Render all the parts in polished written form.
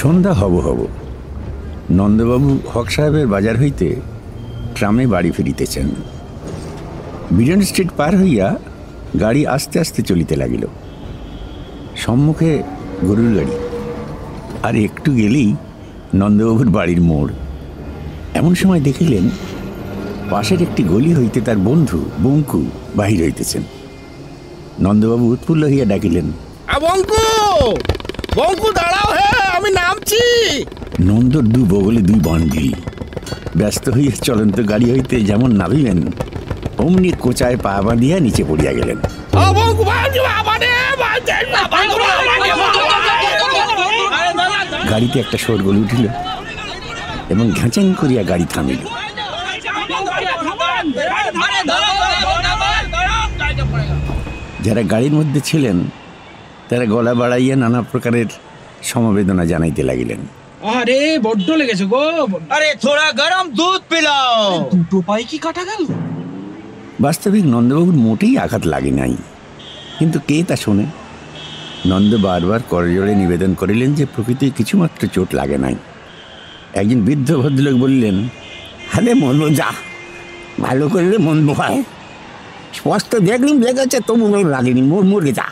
সন্ধ্যা হব হব নন্দবাবু হক সাহেবের বাজার হইতে ট্রামে বাড়ি ফিরিতেছেন। বিজন স্ট্রিট পার হইয়া গাড়ি আস্তে আস্তে চলিতে লাগিল। সম্মুখে গরুর গাড়ি, আর একটু গেলেই নন্দবাবুর বাড়ির মোড়। এমন সময় দেখিলেন পাশের একটি গলি হইতে তার বন্ধু বঙ্কু বাহির হইতেছেন। নন্দবাবু উৎফুল্ল হইয়া ডাকিলেন, বঙ্কু, বঙ্কু দাঁড়াও, হে আমি নামছি। নন্দর দু বগলে দুই বান্ডিল। ব্যস্ত হইয়া চলন্ত গাড়ি হইতে যেমন নামিলেন অমনি কোচায় পা বাঁধিয়া নিচে পড়িয়া গেলেন। গাড়িতে একটা শোরগোল উঠিল এবং ঘ্যাঁচাং করিয়া গাড়ি থামিল। যারা গাড়ির মধ্যে ছিলেন তারা গলা বাড়াইয়া নানা প্রকারের সমবেদনা জানাইতে লাগিলেন। আরে বড্ড লেগেছে গো, আরে থোড়া গরম দুধ পিলাও। দুটো পাই কি কাটা গেল? বাস্তবিক নন্দবাবুর মোটেই আঘাত লাগে নাই, কিন্তু কে তা শোনে। নন্দ বারবার করজোড়ে নিবেদন করিলেন যে প্রকৃতি কিছুমাত্র চোট লাগে নাই। একজন বৃদ্ধ ভদ্রলোক বললেন, আরে মনবো যা, ভালো করলে মনবো হয়, স্পষ্ট দেখলাম লেগেছে তবু লাগেনি, মরগে যা।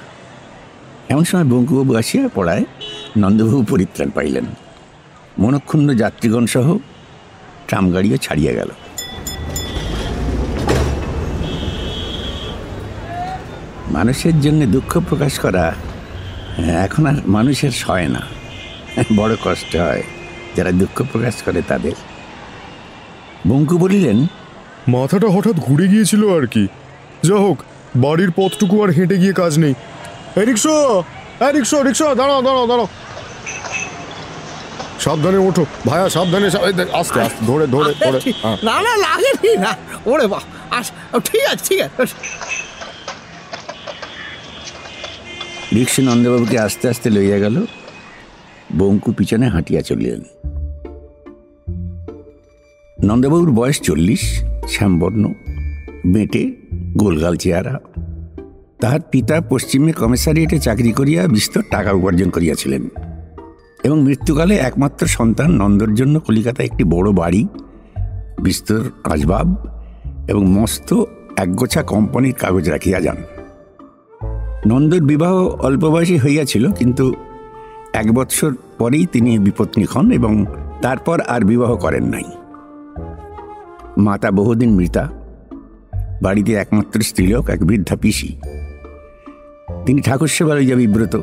এমন সময় বঙ্কুবাবু আসিয়া পড়ায় নন্দবাবু পরিত্রাণ পাইলেন। মনক্ষুণ্ণ যাত্রীগণ সহ ট্রাম গাড়িও ছাড়িয়া গেল। মানুষের জন্য দুঃখ প্রকাশ করা এখন আর মানুষের সয় না, বড় কষ্ট হয় যারা দুঃখ প্রকাশ করে তাদের। বঙ্কু বলিলেন, মাথাটা হঠাৎ ঘুরে গিয়েছিল আর কি। যা হোক, বাড়ির পথটুকু আর হেঁটে গিয়ে কাজ নেই। রিক্সা, রিক্সা, রিক্সা, দাঁড়াও দাঁড়াও দাঁড়াও, সাবধানে ওঠো ভাইয়া, সাবধানে, আস্তে আস্তে, ধরে ধরে ধরে। না না লাগেনি না, ওরে বাহ, ঠিক আছে ঠিক আছে। রিক্সা নন্দবাবুকে আস্তে আস্তে লইয়া গেল। বঙ্কু পিছনে হাঁটিয়া চলিলেন। নন্দবাবুর বয়স 40, শ্যামবর্ণ, বেঁটে, গোলগাল চেহারা। তাহার পিতা পশ্চিমে কমিশনারিয়েটে চাকরি করিয়া বিস্তর টাকা উপার্জন করিয়াছিলেন এবং মৃত্যুকালে একমাত্র সন্তান নন্দর জন্য কলিকাতায় একটি বড় বাড়ি, বিস্তর আসবাব এবং মস্ত একগোছা কোম্পানির কাগজ রাখিয়া যান। নন্দর বিবাহ অল্প বয়সে হইয়াছিল, কিন্তু 1 বৎসর পরেই তিনি বিপত্নিক হন এবং তারপর আর বিবাহ করেন নাই। মাতা বহুদিন মৃতা, বাড়িতে একমাত্র স্ত্রীলোক এক বৃদ্ধা পিসি। তিনি ঠাকুর সেবা লইয়া বিব্রত।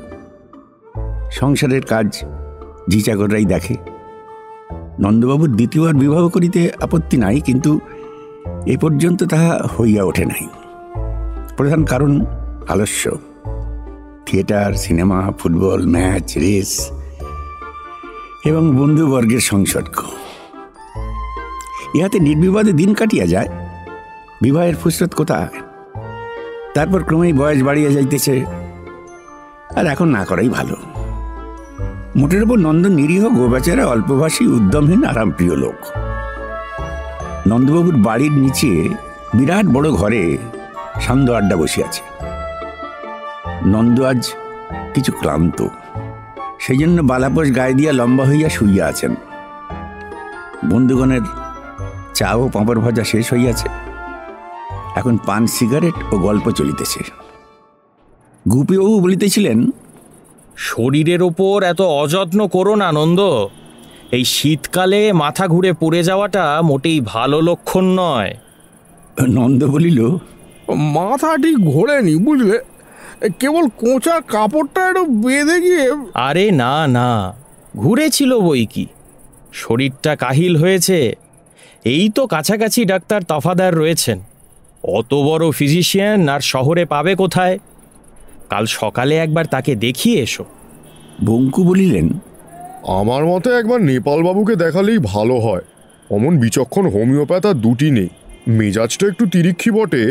সংসারের কাজ ঝি চাকররাই দেখে। নন্দবাবুর দ্বিতীয়বার বিবাহ করিতে আপত্তি নাই, কিন্তু এ পর্যন্ত তাহা হইয়া ওঠে নাই। প্রধান কারণ আলস্য। Theatre, cinema, football match, race এবং বন্ধুবর্গের সংসর্গ, ইহাতে নির্বিবাদে দিন কাটিয়া যায়। বিবাহের ফুসরত কোথায়? তারপর ক্রমেই বয়স বাড়িয়া যাইতেছে, আর এখন না করাই ভালো। মোটের ওপর নন্দ নিরীহ গোবেচারা, অল্পভাষী, উদ্যমহীন, আরামপ্রিয় লোক। নন্দবাবুর বাড়ির নিচে বিরাট বড় ঘরে সান্ধ্য আড্ডা বসিয়াছে। নন্দ আজ কিছু ক্লান্ত, সেই জন্য বালাপোষ গায়ে দিয়া লম্বা হইয়া শুইয়া আছেন। বন্ধুগণের চা ও পাঁপড় ভাজা শেষ হইয়াছে। এখন পান, সিগারেট ও গল্প চলিতেছে। গুপিবাবু বলিতেছিলেন, শরীরের ওপর এত অযত্ন করো না নন্দ। এই শীতকালে মাথা ঘুরে পড়ে যাওয়াটা মোটেই ভালো লক্ষণ নয়। নন্দ বলিল, মাথা ঠিক ঘোরেনি বুঝলে, কেবল কোঁচা কাপড়টা একটু বেঁধে গিয়ে। আরে না না, ঘুরেছিল বই কি, শরীরটা কাহিল হয়েছে। এই তো কাছাকাছি ডাক্তার তফাদার রয়েছেন, অত বড় ফিজিশিয়ান আর শহরে পাবে কোথায়? কাল সকালে একবার তাকে দেখিয়ে এসো। বঙ্কু বলিলেন, আমার মতে একবার নেপালবাবুকে দেখালেই ভালো হয়। অমন বিচক্ষণ হোমিওপ্যাথ আর দুটি নেই। মেজাজটা একটু তিরিক্ষি বটে,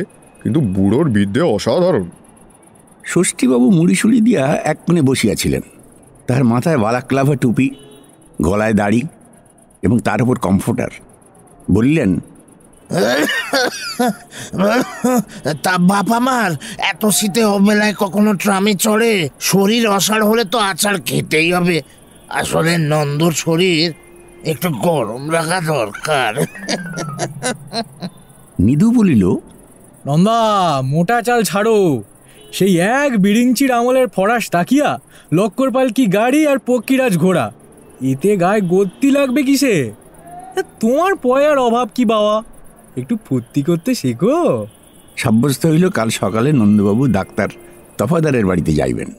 কিন্তু বুড়োর বিদ্যে অসাধারণ। ষষ্ঠীবাবু মুড়িশুড়ি দিয়া এক কোণে বসিয়াছিলেন। তার মাথায় বালাক্লাভা টুপি, গলায় দাড়ি এবং তার উপর কমফোর্টার। বললেন, তা বাপ আমার এত শীতে অবেলায় কখনো ট্রামে চড়ে? শরীর অসাড় হলে তো আচার খেতেই হবে। আসলে নন্দর শরীর একটু গরম রাখা দরকার। নিধু বলিল, নন্দা, মোটা চাল ছাড়ো। সেই এক বিরিঞ্চির আমলের ফরাস তাকিয়া, লক্কর পালকি গাড়ি আর পক্ষীরাজ ঘোড়া, এতে গায়ে গতি লাগবে কিসে? তোমার পয়ার অভাব কি বাবা, একটু ফুর্তি করতে শেখো। সাব্যস্ত হইল কাল সকালে নন্দবাবু ডাক্তার তফাদারের বাড়িতে যাইবেন।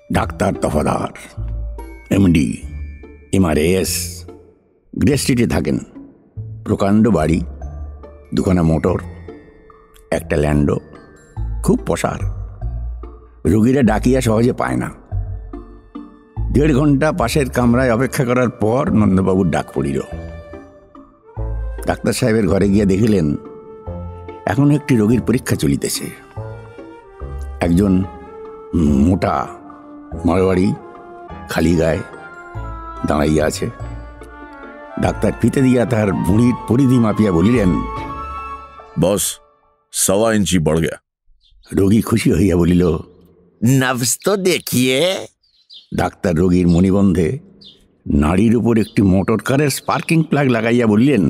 Doctor Tafadar MD MRAS, grey স্ট্রিটে থাকেন। প্রকাণ্ড বাড়ি, দুখানা মোটর, একটা ল্যান্ডো, খুব পসার। রোগীরা ডাকিয়া সহজে পায় না। 1.5 ঘন্টা পাশের কামরায় অপেক্ষা করার পর নন্দবাবুর ডাক পড়িল। ডাক্তার সাহেবের ঘরে গিয়া দেখিলেন এখনো একটি রোগীর পরীক্ষা চলিতেছে। একজন মোটা মারোয়াড়ি খালি গায়ে দাঁড়াইয়া আছে। ডাক্তার ফিতে দিয়া তাহার বুড়ির পরিধি মাপিয়া বলিলেন, বস 1.25 इंची बढ़ गया। রোগী খুশি হইয়া বলিল, নবস তো দেখিয়ে। ডাক্তার রোগীর মণিবন্ধে নাড়ির উপর একটি মোটর কারের স্পার্কিং প্লাগ লাগাইয়া বললেন,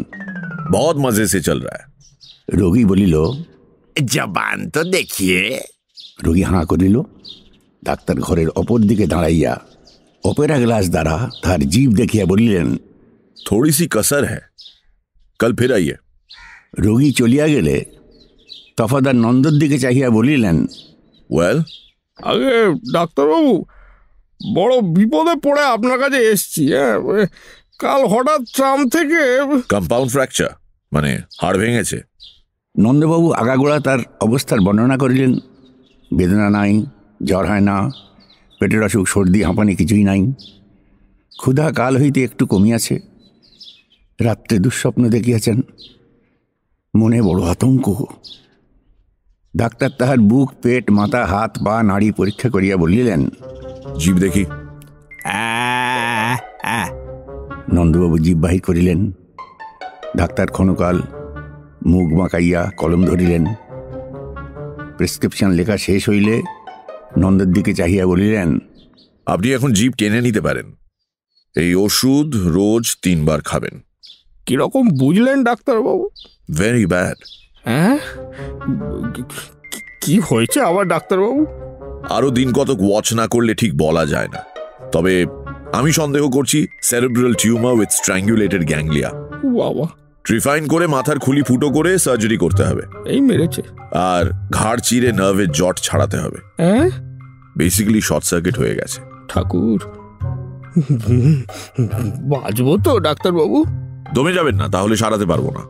बहुत मजे से चल रहा है। রোগী বলিল, জবান তো দেখিয়ে। রোগী হাঁ করিল। ডাক্তার ঘরের অপর দিকে দাঁড়াইয়া অপেরা গ্লাস দ্বারা তাহার জিভ দেখিয়া বলিলেন, थोड़ी सी कसर है, कल फिर आइए। রোগী চলিয়া গেলে তফাদার নন্দর দিকে চাহিয়া বলিলেন, वेल, আগে ডাক্তারবাবু, বড় বিপদে পড়ে আপনার কাছে এসছি। কাল হঠাৎ ট্রাম থেকে कंपाउंड फ्रैक्चर মানে হাড় ভেঙেছে। নন্দবাবু আগাগোড়া তার অবস্থার বর্ণনা করিলেন। বেদনা নাই, জ্বর হয় না, পেটের অসুখ, সর্দি, হাঁপানি কিছুই নাই। ক্ষুধা কাল হইতে একটু কমিয়াছে। রাত্রে দুঃস্বপ্ন দেখিয়াছেন। মনে বড় আতঙ্ক। ডাক্তার তাহার বুক, পেট, মাথা, হাত, পা, নাড়ি পরীক্ষা করিয়া বলিলেন, জিভ দেখি। নন্দবাবু জিভ বাহির করিলেন। ডাক্তার ক্ষণকাল মুখ বাঁকাইয়া কলম ধরিলেন। প্রেসক্রিপশন লেখা শেষ হইলে নন্দের দিকে চাহিয়া বলিলেন, আপনি এখন জিভ টেনে নিতে পারেন। এই ওষুধ রোজ 3 বার খাবেন। কিরকম বুঝলেন ডাক্তারবাবু? Very bad. হ্যাঁ, কি হয়েছে আবার ডাক্তারবাবু? আরো দিন কতক ওয়াচ না করলে ঠিক বলা যায় না, তবে আমি সন্দেহ করছি সেরেব্রাল টিউমার উইথ স্ট্র্যাঙ্গুলেটেড গ্যাংলিয়া। বাবা, ট্রিফাইন করে মাথার খুলি ফুটো করে সার্জারি করতে হবে। এই মেরেছে। আর ঘাড় চিরে নার্ভের জট ছাড়াতে হবে। হ্যাঁ, বেসিক্যালি শর্ট সার্কিট হয়ে গেছে। ঠাকুর, বাঁচবো তো ডাক্তারবাবু? দমে যাবেন না, তাহলে সারাতে পারবো না।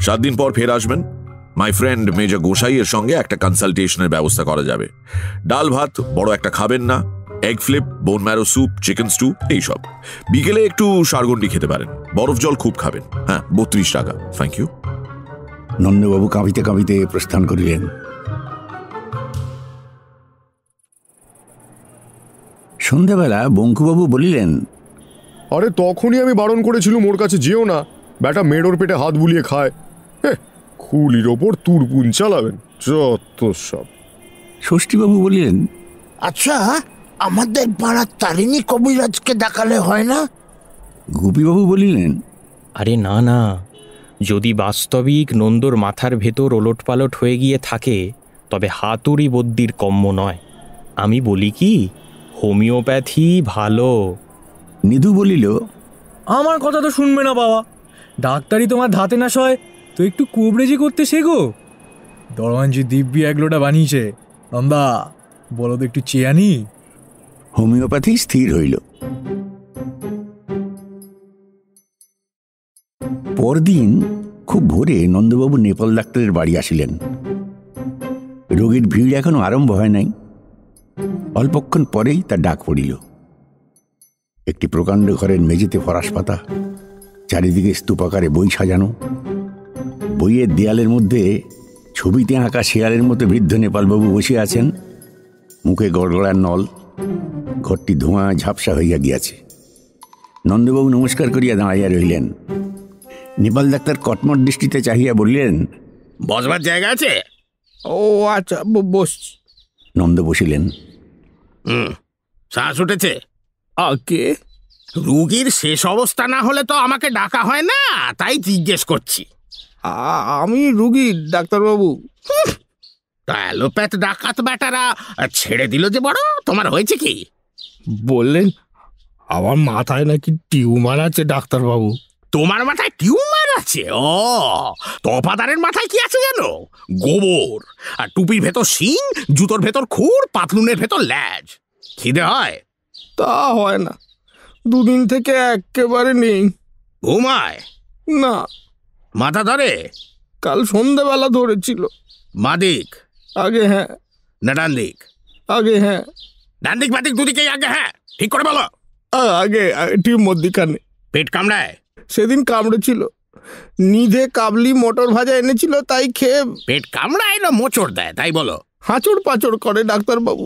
7 দিন পর ফের আসবেন। মাই ফ্রেন্ড মেজর গোসাইয়ের সঙ্গে একটা কনসালটেশনের ব্যবস্থা করা যাবে। ডাল ভাত বড় একটা খাবেন না, egg flip, bone marrow soup, chicken stew এইসব। বিকেলে একটু সারগন্ডি খেতে পারেন। বরফ জল খুব খাবেন। হ্যাঁ, 32 টাকা। Thank you. নন্দবাবু কাঁপিতে কাঁপিতে প্রস্থান করিলেন। সন্ধ্যাবেলা বঙ্কুবাবু বলিলেন, আরে তখনই আমি বারণ করেছিলুম ওর কাছে যেও না, ব্যাটা মেডোর পেটে হাত বুলিয়ে খায়। খুলির ওপর তুরপুন চালাবেন, যত সব। ষষ্ঠীবাবু বলিলেন, আচ্ছা, আমাদের পাড়ার তারিণী কবিরাজকে দেখালে হয় না? গোপীবাবু বলিলেন, আরে না না, যদি বাস্তবিক নন্দর মাথার ভেতর ওলটপালট হয়ে গিয়ে থাকে তবে হাতুড়ি বদ্যির কম্য নয়। আমি বলি কি, হোমিওপ্যাথি ভালো। নিধু বলিল, আমার কথা তো শুনবে না বাবা। ডাক্তারি তোমার ধাতে না সয় তো একটু কুবরেজি করতে শেখো। দরওয়ানজি দিব্যি 1 লোটা বানিয়েছে। নন্দা, বলো তো একটু চেয়ে আনি। হোমিওপ্যাথি স্থির হইল। পরদিন খুব ভোরে নন্দবাবু নেপাল ডাক্তারের বাড়ি আসিলেন। রোগীর ভিড় এখনো আরম্ভ হয় নাই। অল্পক্ষণ পরেই তার ডাক পড়িল। একটি প্রকাণ্ড ঘরের মেঝেতে ফরাস পাতা, চারিদিকে স্তূপাকারে বই সাজানো। বইয়ের দেয়ালের মধ্যে ছবিতে আঁকা শেয়ালের মতো বৃদ্ধ নেপালবাবু বসে আছেন, মুখে গড়গড়ার নল। ঘরটি ধোঁয়া ঝাপসা হইয়া গিয়াছে। নন্দবাবু নমস্কার করিয়া দাঁড়াইয়া রহিলেন। নেপাল ডাক্তার কটমট দৃষ্টিতে চাহিয়া বললেন, বসবার জায়গা আছে? ও আচ্ছা, বসছি। নন্দ বসিলেন। শ্বাস উঠেছে? আগে রুগীর শেষ অবস্থা না হলে তো আমাকে ডাকা হয় না, তাই জিজ্ঞেস করছি। আমি রুগী ডাক্তারবাবু। তা অ্যালোপ্যাথ ডাকাত বেটারা ছেড়ে দিল যে বড়, তোমার হয়েছে কি? বললেন আমার মাথায় নাকি টিউমার আছে ডাক্তারবাবু। তোমার মাথায় টিউমার আছে? ও, তফাদারের মাথায় কি আছে জানো? গোবর। আর টুপির ভেতর শিং, জুতোর ভেতর খুর, পাতলুনের ভেতর ল্যাজ। খিদে হয়? তা হয় না, দুদিন থেকে একেবারে নেই। ঘুমায় না। মাথা ধরে? কাল সন্ধ্যাবেলা ধরেছিল। মাদিক? আগে হ্যাঁ। না ডান দিক? আগে হ্যাঁ। ডান দিক বাদিক দুদিকেই আগে হ্যাঁ? ঠিক করে বলো। আগে ঠিক মধ্যিখানে। পেট কামড়ায়? সেদিন কামড়েছিল। নিধে কাবলি মটর ভাজা এনেছিল, তাই খেয়ে। পেট কামড়ায় না মোচড় দেয় তাই বলো? হাঁচড় পাচড় করে ডাক্তারবাবু।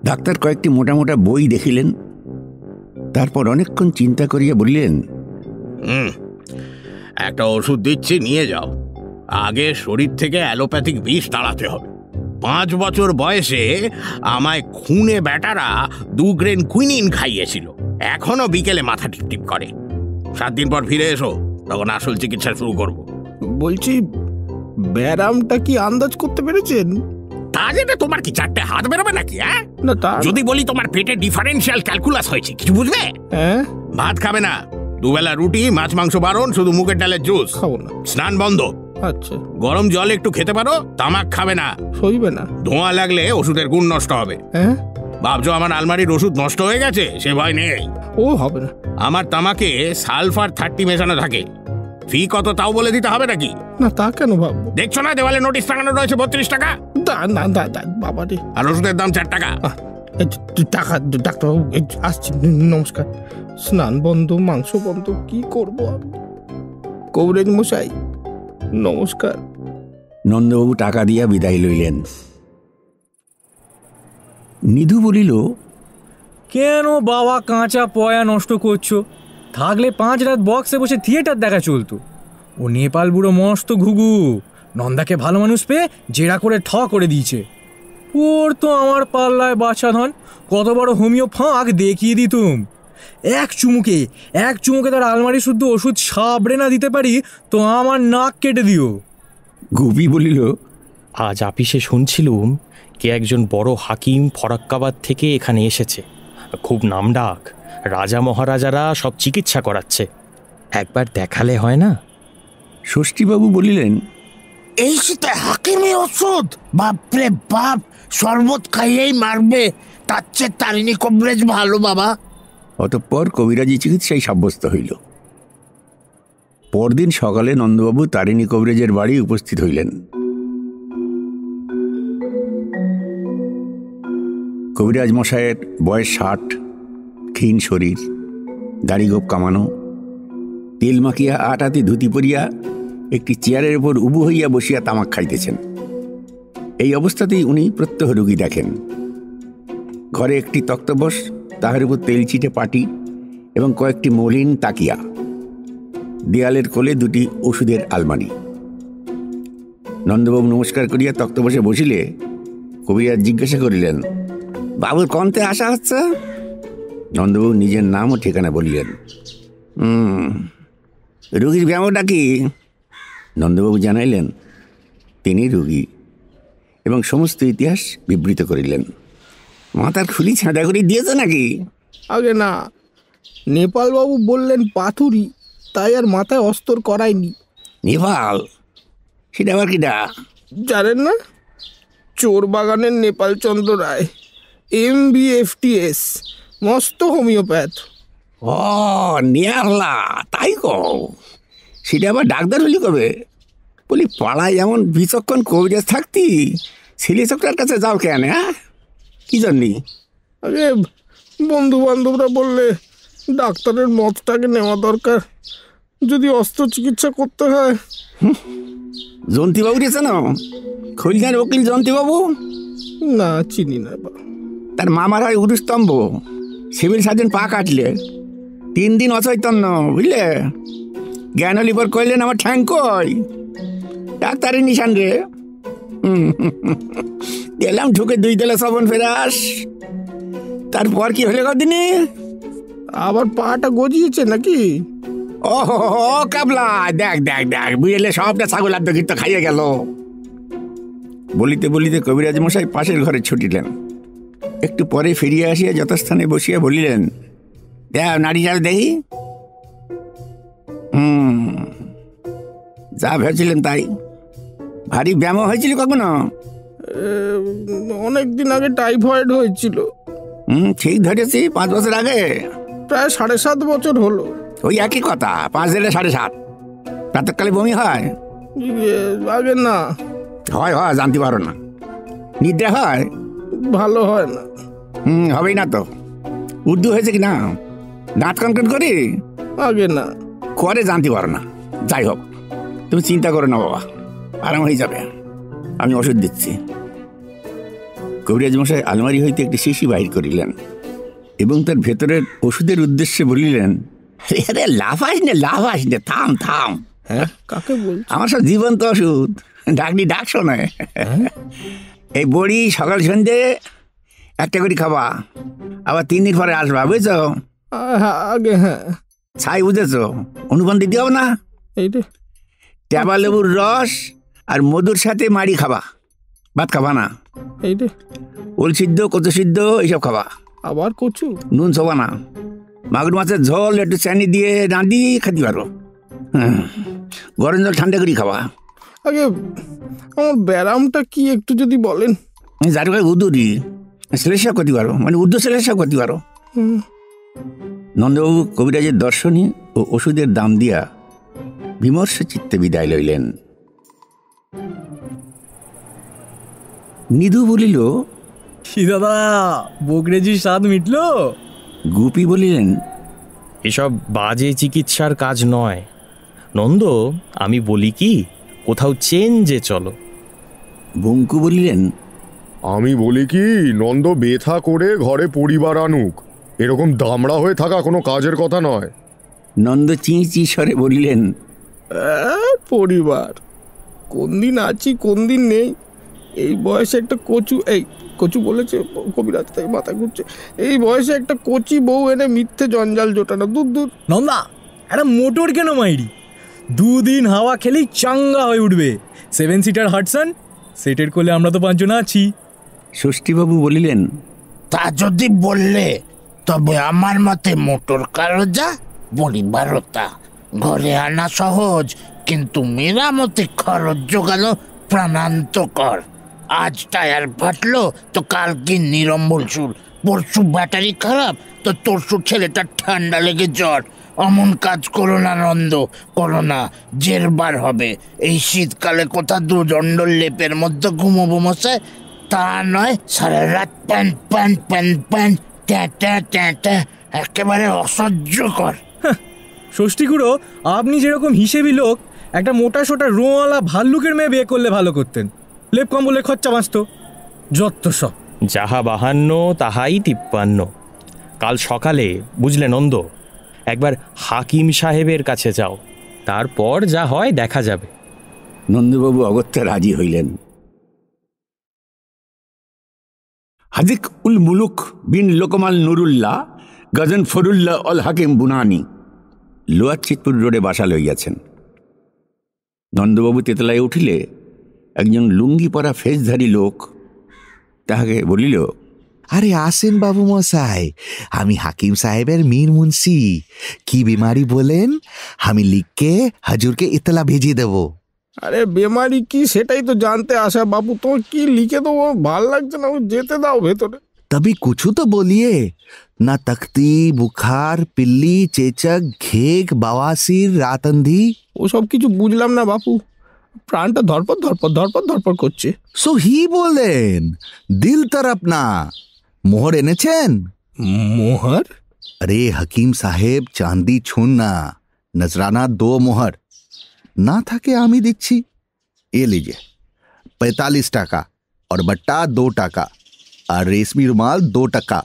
ডাক্তার কয়েকটি মোটা মোটা বই দেখিলেন, তারপর অনেকক্ষণ চিন্তা করিয়া বললেন, একটা ওষুধ দিচ্ছি, নিয়ে যাও। আগে শরীর থেকে অ্যালোপ্যাথিক বিষ তাড়াতে হবে। 5 বছর বয়সে আমায় খুনে বেটারা 2 গ্রেন কুইনিন খাইয়েছিল, এখনো বিকেলে মাথা টিপটিপ করে। 7 দিন পর ফিরে এসো, তখন আসল চিকিৎসা শুরু করব। বলছি, ব্যারামটা কি আন্দাজ করতে পেরেছেন? তা জেনে তোমার কি 4টে হাত বেরোবে নাকি? হ্যাঁ, না তা যদি বলি তোমার পেটে ডিফারেন্সিয়াল ক্যালকুলাস হয়েছে, কিছু বুঝবে? হ্যাঁ। ভাত খাবে না, 2 বেলা রুটি, মাছ মাংস বারণ, শুধু মুগের ডালের জুস। খাবো না। স্নান বন্ধ। আচ্ছা। গরম জল একটু খেতে পারো, তামাক খাবে না। সইবে না। ধোঁয়া লাগলে ওষুধের গুণ নষ্ট হবে। হ্যাঁ। ভাবছো আমার আলমারির ওষুধ নষ্ট হয়ে গেছে? সে ভয় নেই। ও হবে না। আমার তামাকে সালফার 30 মেশানো থাকে। ফি কত তাও বলে দিতে হবে নাকি? না তা কেন ভাববো? দেখছো না দেওয়ালে নোটিশ টাঙানো রয়েছে 32 টাকা। না বাবা রে। আর ওষুধের দাম 4 টাকা। টাকা ডাক্তারবাবু আসছি, নমস্কার। স্নান বন্ধ, মাংস বন্ধ, কি করবো আমি? কবিরাজ মশাই নমস্কার। নন্দবাবু টাকা দিয়া বিদায় লইলেন। নিধু বলিল, কেন বাবা কাঁচা পয়া নষ্ট করছো? থাকলে 5 রাত বক্সে বসে থিয়েটার দেখা চলতো। ও নেপাল বুড়ো মস্ত ঘুঘু, নন্দাকে ভালো মানুষ পেয়ে জেরা করে করে দিয়েছে। ওর তো আমার পাল্লায় বাছাধন, কত বড় হোমিও ফাঁক দেখিয়ে দিতুম। এক চুমুকে তার আলমারি শুদ্ধ ওষুধ সাবড়ে না দিতে পারি তো আমার নাক কেটে দিও। গুপি বলিল, আজ আপিসে শুনছিলুম কে একজন বড় হাকিম ফরাক্কাবাদ থেকে এখানে এসেছে। খুব নামডাক, রাজা মহারাজারা সব চিকিৎসা করাচ্ছে, একবার দেখালে হয় না? ষষ্ঠীবাবু বলিলেন, এই শীতে হাকিমি ওষুধ? বাপরে বাপ, শরবত খাইয়েই মারবে। তার চেয়ে তারিণী কবরেজ ভালো বাবা। অতঃপর কবিরাজি চিকিৎসায় সাব্যস্ত হইল। পরদিন সকালে নন্দবাবু তারিণী কবিরাজের বাড়ি উপস্থিত হইলেন। কবিরাজ মশায়ের বয়স 60, ক্ষীণ শরীর, দাড়ি গোপ কামানো, তেল মাখিয়া আটাতে ধুতি পরিয়া একটি চেয়ারের উপর উবু হইয়া বসিয়া তামাক খাইতেছেন। এই অবস্থাতেই উনি প্রত্যহ রোগী দেখেন। ঘরে একটি তক্তপোষ, তাহার উপর তেলচিটে পাটি এবং কয়েকটি মলিন তাকিয়া, দেয়ালের কোলে 2টি ওষুধের আলমারি। নন্দবাবু নমস্কার করিয়া তক্তপোষে বসিলে কবিরাজ জিজ্ঞাসা করিলেন, বাবুর কন্তে আসা হচ্ছে? নন্দবাবু নিজের নাম ও ঠিকানা বলিলেন। রুগীর ব্যায়ামটা কি? নন্দবাবু জানাইলেন তিনি রুগী এবং সমস্ত ইতিহাস বিবৃত করিলেন। মাথার খুলি ছাঁদা করে দিয়েছে নাকি? আগে না, নেপালবাবু বললেন পাথুরি, তাই আর মাথায় অস্তর করায়নি। নেপাল? সেটা আবার কিটা? জানেন না? চোর বাগানের নেপাল চন্দ্র রায়, MBFTS, মস্ত হোমিওপ্যাথ। ও নিয়ারলা, তাই কও? সেটা আবার ডাক্তার হলি কবে? বলি পাড়ায় এমন বিচক্ষণ কবিরাজ থাকতি, ছেলে চোখটার কাছে যাও কেন? হ্যাঁ, কি জানি? আগে বন্ধু বান্ধবরা বললে ডাক্তারের মতটাকে নেওয়া দরকার, যদি অস্ত্র চিকিৎসা করতে হয়। জন্তিবাবু রেছে না? খৈলগাঁয়ের উকিল জন্তিবাবু? না, চিনি না। তার মামার হয় উরুস্তম্ভ, সিভিল সার্জন পা কাটলে 3 দিন অচৈতন্য, বুঝলে? জ্ঞান লিপর কইলেন আমার ঠ্যাং কই, ডাক্তারের নিশান রে। গেলাম ঢুকে 2 তলা শ্রবণ ফেরাস। তারপর কি হলে কদিনে? আবার পাটা গজিয়েছে নাকি? ও কাবলা, দেখ দেখ দেখ, বুঝলে সবটা ছাগল আর দক্ষিণ তো খাইয়ে গেল। বলিতে বলিতে কবিরাজ মশাই পাশের ঘরে ছুটিলেন। একটু পরে ফিরিয়া আসিয়া যথাস্থানে বসিয়া বলিলেন, দেখ নাড়ি চাল দেখি। যা ভেবেছিলেন তাই। ভারী ব্যায়াম হয়েছিল কখনো? অনেকদিন আগে টাইফয়েড হয়েছিল। ঠিক ধরেছি, 5 বছর আগে। প্রায় 7.5 বছর হলো। ওই একই কথা, 5 দিলে 7.5। প্রাতঃকালে বমি হয়? আগে না। হয় হয়, জানতে পারো না। নিদ্রা হয়? ভালো হয় না। হবেই না তো। উর্দু হয়েছে কি না? দাঁত কনকন করি? আগে না। করে জানতে পারো না। যাই হোক, তুমি চিন্তা করো না বাবা, আরাম হয়ে যাবে। আমি ওষুধ দিচ্ছি। কবিরাজ মশাই আলমারি হইতে একটি শিশি বাহির করিলেন এবং তার ভেতরের ওষুধের উদ্দেশ্যে বলিলেন, আরে লাফাস নে, লাফাস নে, থাম থাম। হ্যাঁ, কাকে বল? আমার সব জীবন্ত ওষুধ, ডাকনি ডাক শোনে। এই বড়ি সকাল সন্ধ্যে একটা করে খাবা, আবার 3 দিন পরে আসবা, বুঝছো? আগে হ্যাঁ। ছাই বুঝেছো? অনুপান দিতে হবে না। এইটা টেবা লেবুর রস আর মধুর সাথে মাড়ি খাবা, ভাত খাবা না। এইটা ওল সিদ্ধ, কচু সিদ্ধ এইসব খাবা। আবার কচু? নুন ছোবা না। মাগুর মাছের ঝোল একটু চিনি দিয়ে রাঁধি খেতে পারো। গরম জল ঠান্ডা করে খাবা। আগে আমার ব্যারামটা কি একটু যদি বলেন? যার গায়ে উদুরি শ্লেষা করতে পারো, মানে উর্দু শ্লেষা করতে পারো। নন্দবাবু কবিরাজের দর্শনী ও ওষুধের দাম দিয়া বিমর্ষ চিত্তে বিদায় লইলেন। নিধু বলিল, কি দাদা, বকরেজির স্বাদ মিটলো? গুপি বলিলেন, এসব বাজে চিকিৎসার কাজ নয় নন্দ, আমি বলি কি, কোথাও চেঞ্জে চলো। বঙ্কু বলিলেন, আমি বলি কি, নন্দ বেথা করে ঘরে পরিবার আনুক। এরকম দামড়া হয়ে থাকা কোনো কাজের কথা নয়। নন্দ চিঁচি স্বরে বলিলেন, পরিবার কোন দিন আছি কোন দিন নেই। এই বয়সে একটা কচু বলেছে কবিরাজ, তাই মাথা ঘুরছে। এই বয়সে একটা কচি বউ এনে মিথ্যে জঞ্জাল জোটানো, দূর দূর। নন্দা, একটা মোটর কেন মাইরি? 2 দিন হাওয়া খেলেই চাঙ্গা হয়ে উঠবে। 7 সিটার হাটসান সেটের কোলে আমরা তো 5 জন আছি। ষষ্ঠীবাবু বলিলেন, তা যদি বললে, তবে আমার মতে মোটর কারজা পরিবারতা। ঘরে আনা সহজ, কিন্তু মেরামতে খরচ জোগানো প্রাণান্তকর। আজ টায়ার ফাটলো তো কাল কি নিরম্বল সুর, পরশু ব্যাটারি খারাপ তো তরশু ছেলেটার ঠান্ডা লেগে জ্বর। অমন কাজ করো না নন্দ, করো না, জেরবার হবে। এই শীতকালে কোথা দুদণ্ড লেপের মধ্যে ঘুমোবো মশাই? তা নয়, সারা রাত প্যান প্যান প্যান প্যান ট্যাঁ ট্যাঁ, একেবারে অসহ্যকর। ষষ্ঠী খুড়ো, আপনি যেরকম হিসেবি লোক, একটা মোটা সোটা রোঁওয়ালা ভাল্লুকের মেয়ে বিয়ে করলে ভালো করতেন। লেপ কম্বলে খরচা বাঁচত। যত সব। যাহা 52 তাহাই 53। কাল সকালে বুঝলে নন্দ, একবার হাকিম সাহেবের কাছে যাও, তারপর যা হয় দেখা যাবে। নন্দবাবু অগত্যা রাজি হইলেন। হাদিক উল মুলুক বিন লোকমাল নুরুল্লাহ গজন ফরুল্লাহ অল হাকিম বুনানি লোয়ার চিতপুর রোডে বাসা লইয়াছেন। নন্দবাবু তেতলায় উঠিলে একজন লুঙ্গি পরা ফেসধারী লোক তাহাকে বলিল, আরে আসেন বাবু মশাই, আমি হাকিম সাহেবের মীর মুন্সি। কি বিমারি বলেন, আমি লিখকে হাজুরকে ইতলা ভেজিয়ে দেব। আরে বেমারি কি সেটাই তো জানতে আসা বাবু। তোমার কি লিখে দেবো, ভাল লাগছে না, যেতে দাও ভেতরে। তবে কুছু তো বলিয়ে না। তখতি, বুখার, পিল্লি, চেচক, ঘেক, বাওয়াসির, রাতন্ধি। ওসব কিছু বুঝলাম না বাপু, প্রাণটা ধরপর ধরপর ধরপর ধরপর করছে। সো হি বলেন, দিল তরফ না। মোহর এনেছেন? মোহর? अरे हकीम साहेब चांदी छून ना, नजराना 2 मोहर ना था कि आमी दिच्छी। ये लीजिए 45 टाका और बट्टा 2 टाका और रेशमी रुमाल 2 टाका।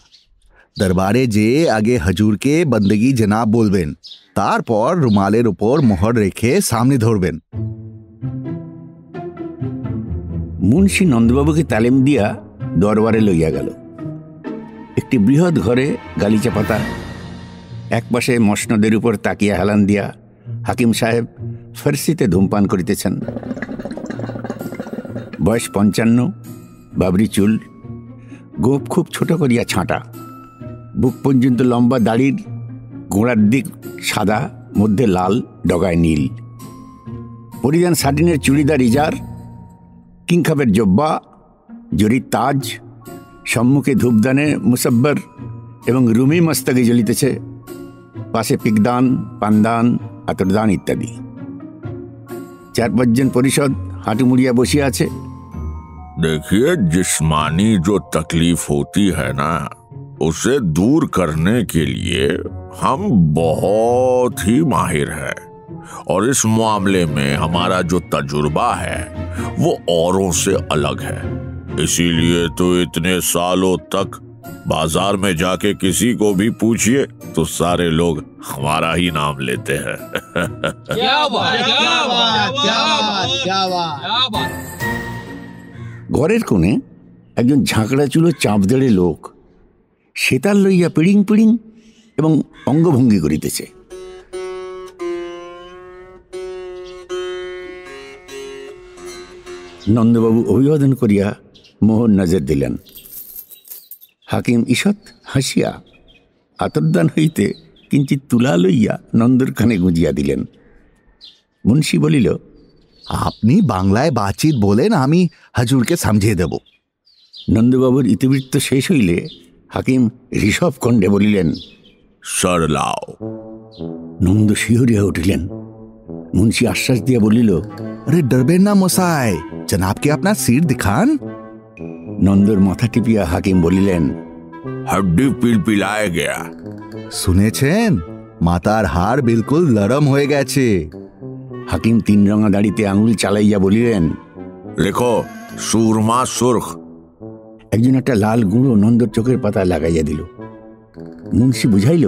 दरबारे जे आगे हजूर के बंदगी जनाब बोलबेन, तारपर रुमालेर ऊपर मोहर रेखे सामने धरबेन। मुंशी नंदबाबू के तालीम दिया দরবারে লইয়া গেল। একটি বৃহৎ ঘরে গালিচা পাতা, একপাশে মসনদের উপর তাকিয়া হেলান দিয়া হাকিম সাহেব ফার্সিতে ধূমপান করিতেছেন। বয়স 55, বাবরি চুল, গোপ খুব ছোট করিয়া ছাঁটা, বুক পর্যন্ত লম্বা দাড়ির গোড়ার দিক সাদা, মধ্যে লাল, ডগায় নীল। পরিধান সাটিনের চুড়িদার ইজার, কিংখাবের জব্বা, জরির তাজ, সম্মুখে ধূপদানে মুসব্বর এবং রুমি মস্তকে জ্বলিতেছে, পাশে পিকদান, পানদান, আতরদান ইত্যাদি। 4-5 জন পরিষদ হাঁটু মুড়িয়া বসিয়া আছে। देखिए, जिस्मानी जो तकलीफ होती है ना, उसे दूर करने के लिए हम बहुत ही माहिर हैं और इस मामले में हमारा जो तजुर्बा है वो औरों से अलग है। इसीलिए तो इतने सालों तक बाजार में जाके किसी को भी पूछिए तो सारे लोग हमारा ही नाम लेते हैं। क्या बात, क्या बात, क्या बात, क्या बात। ঘরের কোণে একজন ঝাঁকড়া চুলো চাপ দেড়ে লোক সেতার লইয়া পিড়িং পিড়িং এবং অঙ্গভঙ্গি করিতেছে। নন্দবাবু অভিবাদন করিয়া মোহর নজর দিলেন। হাকিম ঈষৎ হাসিয়া আতরদান হইতে কিঞ্চিৎ তুলা লইয়া নন্দর কানে গুঁজিয়া দিলেন। মুন্সি বলিল, আপনি বাংলায় বাতচিত বলেন, আমি হাজুরকে সামঝিয়ে দেব। নন্দবাবুর ইতিবৃত্ত শেষ হইলে হাকিম ঋষভ কণ্ঠে বলিলেন, सर लाओ। নন্দ শিহরিয়া উঠিলেন। মুন্সি আশ্বাস দিয়া বলিল, আরে ডরবেন না মশাই, জনাবকে আপনার সিট দিখান। নন্দর মাথা টিপিয়া হাকিম বলিলেন, हड्डी पिलपिलाया गया। শুনেছেন, মাথার হাড় বিলকুল নরম হয়ে গেছে। হাকিম 3 রঙা দাড়িতে আঙুল চালাইয়া বলিলেন, लिखो सूरमा सुर्ख। একজন একটা লাল গুঁড়ো নন্দর চোখের পাতায় লাগাইয়া দিল। মুন্সি বুঝাইল,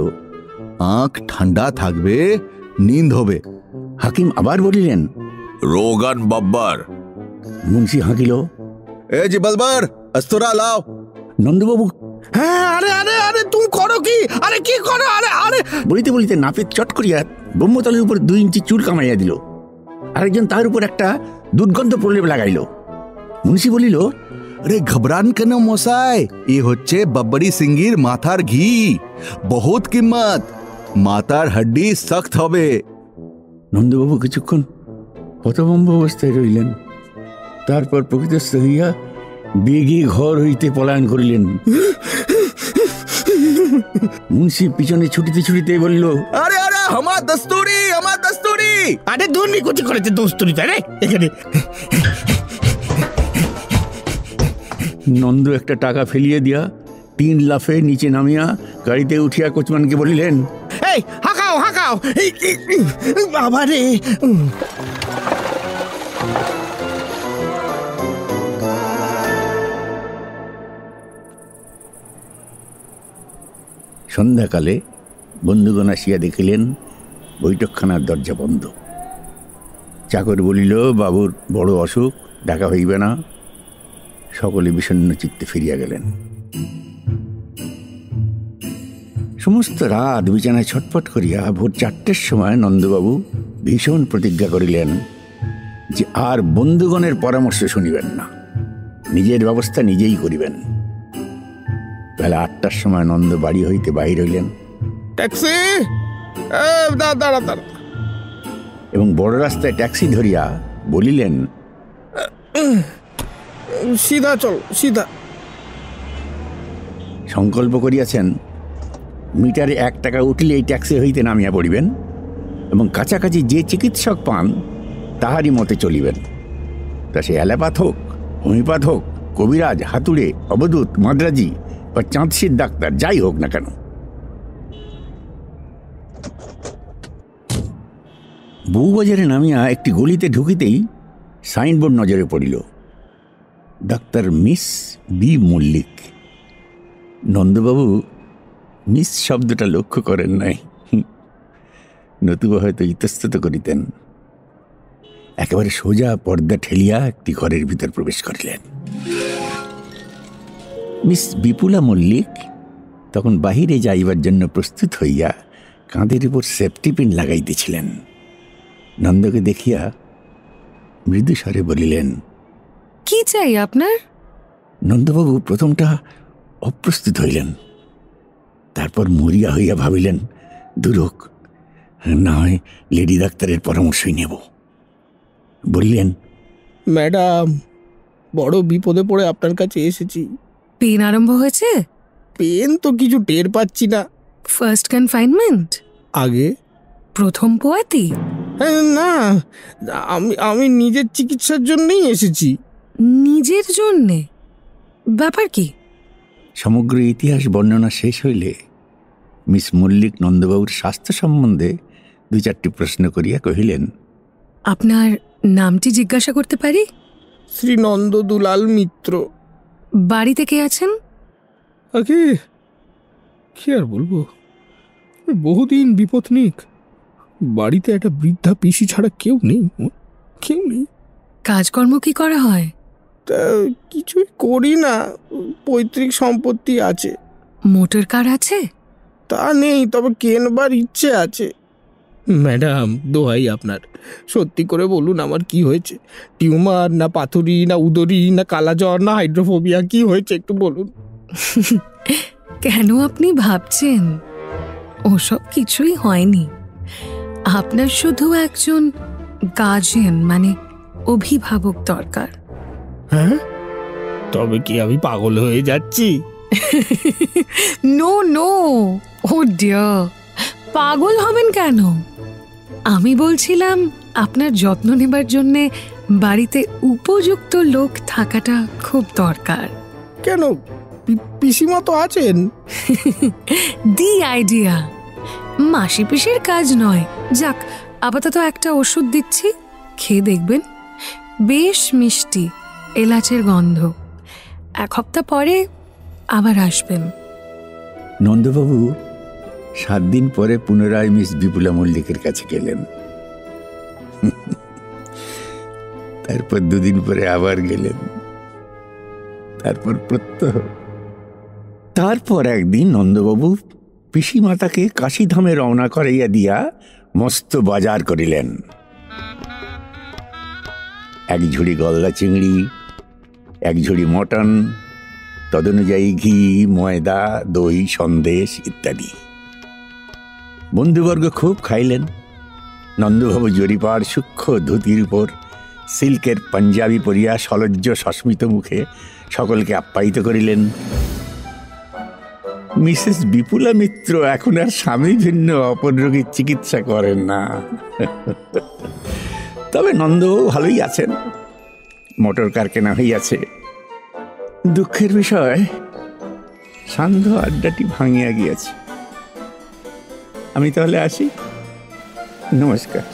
আঁখ ঠান্ডা থাকবে, নিন্দ হবে। হাকিম আবার বলিলেন, रोगन बब्बर। মুন্সি হাঁকিল, এ জি বলবার, অস্তরা লাও। নন্দবাবু হ্যাঁ, আরে আরে আরে তুমি করো কি? আরে কি করো? আরে আরে বলিতে বলিতে নাপিত চট করিয়া ব্রহ্মতলের উপর 2 ইঞ্চি চুল কামাইয়া দিল। আরেকজন তার উপর একটা দুর্গন্ধ প্রলেপ লাগাইল। মুন্সি বলিল, আরে ঘবরান কেন মশাই, এ হচ্ছে বব্বরি সিংহির মাথার ঘি, বহুত কিম্মত, মাথার হাড্ডি শক্ত হবে। নন্দবাবু কিছুক্ষণ হতভম্ব অবস্থায় রইলেন। তারপর প্রকৃতস্থ হইয়া বেগে ঘর হইতে পলায়ন করিলেন। মুন্সি পিছনে ছুটিতে ছুটিতে বলল, আরে আরে আমার দস্তুরি, আমার দস্তুরি। আরে দুর্নি কুচি করেছে দোস্তুরি তাই রে এখানে। নন্দ একটা টাকা ফেলিয়ে দিয়া 3 লাফে নিচে নামিয়া গাড়িতে উঠিয়া কোচমানকে বলিলেন, এই হাঁকাও হাঁকাও। বাবা রে। সন্ধ্যাকালে বন্ধুগণ আসিয়া দেখিলেন বৈঠকখানার দরজা বন্ধ। চাকর বলিল, বাবুর বড় অসুখ, ডাকা হইবে না। সকলে বিষণ্ণ চিত্তে ফিরিয়া গেলেন। সমস্ত রাত বিছানায় ছটফট করিয়া ভোর 4টের সময় নন্দবাবু ভীষণ প্রতিজ্ঞা করিলেন যে আর বন্ধুগণের পরামর্শ শুনিবেন না, নিজের ব্যবস্থা নিজেই করিবেন। বেলা 8টার সময় নন্দ বাড়ি হইতে বাহির হইলেন। ট্যাক্সি, দাঁড়া দাঁড়া দাঁড়া। এবং বড় রাস্তায় ট্যাক্সি ধরিয়া বলিলেন, সিধা চল, সিধা। সংকল্প করিয়াছেন মিটারে 1 টাকা উঠিলে এই ট্যাক্সি হইতে নামিয়া পড়িবেন এবং কাছাকাছি যে চিকিৎসক পান তাহারই মতে চলিবেন। তা সে অ্যালোপ্যাথ হোক, হোমিওপ্যাথ হোক, কবিরাজ, হাতুড়ে, অবধূত, মাদ্রাজি বা চাঁদশির ডাক্তার, যাই হোক না কেন। বউবাজারে নামিয়া একটি গলিতে ঢুকিতেই সাইনবোর্ড নজরে পড়িল, doctor miss B Mallick. নন্দবাবু miss শব্দটা লক্ষ্য করেন নাই, নতুবা হয়তো ইতস্তত করিতেন। একেবারে সোজা পর্দা ঠেলিয়া একটি ঘরের ভিতর প্রবেশ করিলেন। মিস বিপুলা মল্লিক তখন বাহিরে যাইবার জন্য প্রস্তুত হইয়া কাঁধের উপর সেফটি পিন লাগাইতেছিলেন। নন্দকে দেখিয়া মৃদু স্বরে বলিলেন, কি চাই আপনার? নন্দবাবু প্রথমটা অপ্রস্তুত হইলেন, তারপর মরিয়া হইয়া ভাবিলেন দুরোক, না হয় লেডি ডাক্তারের পরামর্শই নেব। বললেন, ম্যাডাম, বড় বিপদে পড়ে আপনার কাছে এসেছি। পেন আরম্ভ হয়েছে? পেন তো কিছু টের পাচ্ছি না। First confinement? আগে প্রথম পোয়াতি? না, আমি নিজের চিকিৎসার জন্যই এসেছি। নিজের জন্যে? ব্যাপার কি? সমগ্র ইতিহাস বর্ণনা শেষ হইলে মিস মল্লিক নন্দবাবুর স্বাস্থ্য সম্বন্ধে 2-4টি প্রশ্ন করিয়া কহিলেন, আপনার নামটি জিজ্ঞাসা করতে পারি? শ্রী নন্দ দুলাল মিত্র। বাড়িতে কে আছেন? আগে কি আর বলবো, বহুদিন বিপত্নিক। বাড়িতে একটা বৃদ্ধা পিসি ছাড়া কেউ নেই। কাজকর্ম কি করা হয়? তা কিছুই করি না, পৈতৃক সম্পত্তি আছে। মোটর কার আছে? তা নেই, তবে কেনবার ইচ্ছে আছে। ম্যাডাম, দোহাই আপনার, সত্যি করে বলুন আমার কি হয়েছে? টিউমার, না পাথুরি, না উদরি, না কালাজ্বর, না হাইড্রোফোবিয়া, কি হয়েছে একটু বলুন। কেন আপনি ভাবছেন? ওসব কিছুই হয়নি। আপনার শুধু একজন গার্জিয়ান মানে অভিভাবক দরকার। হ্যাঁ? তবে কি আমি পাগল হয়ে যাচ্ছি? নো নো, ও ডিয়ার, পাগল হবেন কেন? আমি বলছিলাম আপনার যত্ন নেবার জন্যে বাড়িতে উপযুক্ত লোক থাকাটা খুব দরকার। কেন, পিসিমা তো আছেন। দি আইডিয়া, মাসি পিসির কাজ নয়। যাক, আপাতত একটা ওষুধ দিচ্ছি, খেয়ে দেখবেন, বেশ মিষ্টি, এলাচের গন্ধ। 1 সপ্তাহ পরে আবার আসবেন। নন্দবাবু 7 দিন পরে পুনরায় মিস বিপুলা মল্লিকের কাছে গেলেন। তারপর 2 দিন পরে আবার গেলেন, তারপর প্রত্যহ। তারপর একদিন নন্দবাবু পিসি মাতাকে কাশীধামে রওনা করাইয়া দিয়া মস্ত বাজার করিলেন। 1 ঝুড়ি গলদা চিংড়ি, 1 ঝুড়ি মটন, তদনুযায়ী ঘি, ময়দা, দই, সন্দেশ ইত্যাদি। বন্ধুবর্গ খুব খাইলেন। নন্দবাবু জরিপার সূক্ষ্ম ধুতির উপর সিল্কের পাঞ্জাবি পরিয়া সলজ্জ সস্মিত মুখে সকলকে আপ্যায়িত করিলেন। মিসেস বিপুলা মিত্র এখন আর স্বামী ভিন্ন অপর রোগীর চিকিৎসা করেন না। তবে নন্দবাবু ভালোই আছেন, মোটর কার কেনা হইয়াছে। দুঃখের বিষয়, সান্ধ্য আড্ডাটি ভাঙিয়া গিয়াছে। আমি তাহলে আসি, নমস্কার।